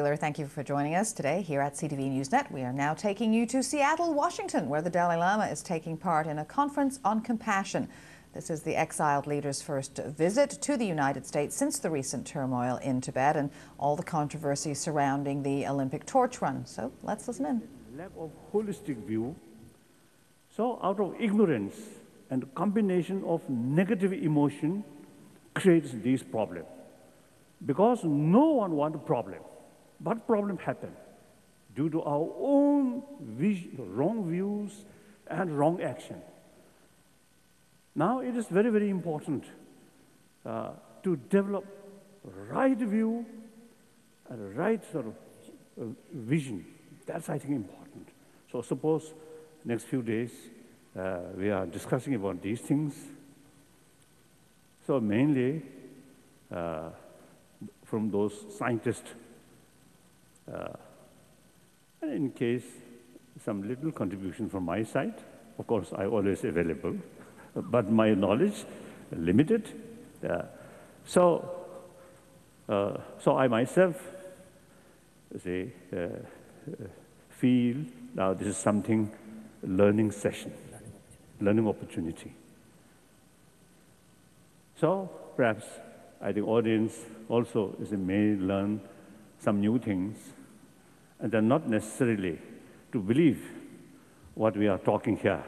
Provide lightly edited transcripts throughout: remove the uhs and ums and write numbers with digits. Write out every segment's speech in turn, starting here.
Taylor, thank you for joining us today here at CTV Newsnet. We are now taking you to Seattle, Washington, where the Dalai Lama is taking part in a conference on compassion. This is the exiled leader's first visit to the United States since the recent turmoil in Tibet and all the controversy surrounding the Olympic torch run. So let's listen in. Lack of holistic view. So out of ignorance and combination of negative emotion creates this problem. Because no one wants a problem. But problem happen due to our own wrong views and wrong action. Now it is very, very important to develop right view and right sort of vision. That's, I think, important. So suppose next few days we are discussing about these things. So mainly from those scientists, and in case some little contribution from my side, of course, I'm always available, but my knowledge limited. So I myself feel now this is something learning session, learning opportunity. So perhaps I think audience also may learn some new things, and then not necessarily to believe what we are talking here,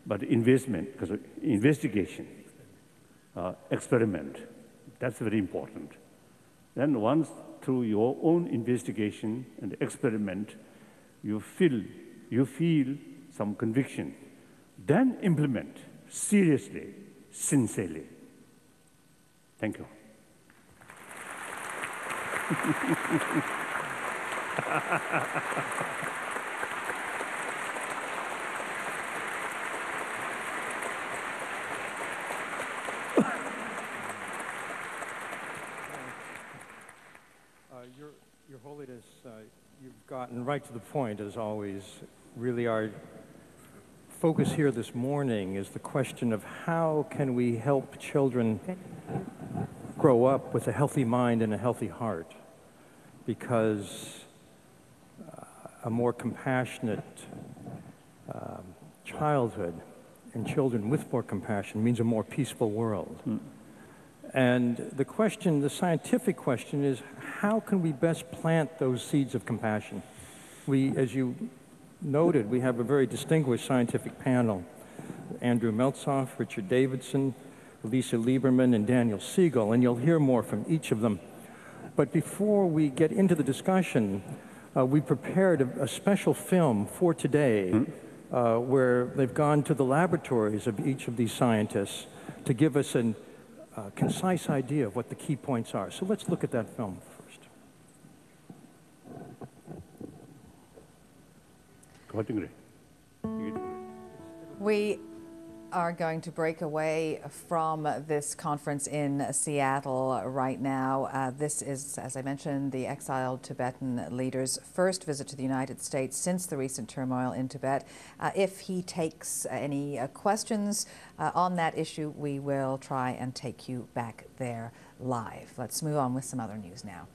but investment, because investigation, experiment, that's very important. Then once through your own investigation and experiment, you feel some conviction, then implement seriously, sincerely. Thank you. Your Holiness, you've gotten right to the point, as always. Really, our focus here this morning is the question of how can we help children grow up with a healthy mind and a healthy heart, because a more compassionate childhood and children with more compassion means a more peaceful world. And the question, the scientific question, is how can we best plant those seeds of compassion? We, as you noted, we have a very distinguished scientific panel: Andrew Meltzoff, Richard Davidson, Lisa Lieberman, and Daniel Siegel, and you'll hear more from each of them. But before we get into the discussion, we prepared a special film for today where they've gone to the laboratories of each of these scientists to give us a concise idea of what the key points are. So let's look at that film first. We are going to break away from this conference in Seattle right now. This is, as I mentioned, the exiled Tibetan leader's first visit to the United States since the recent turmoil in Tibet. If he takes any questions on that issue, we will try and take you back there live. Let's move on with some other news now.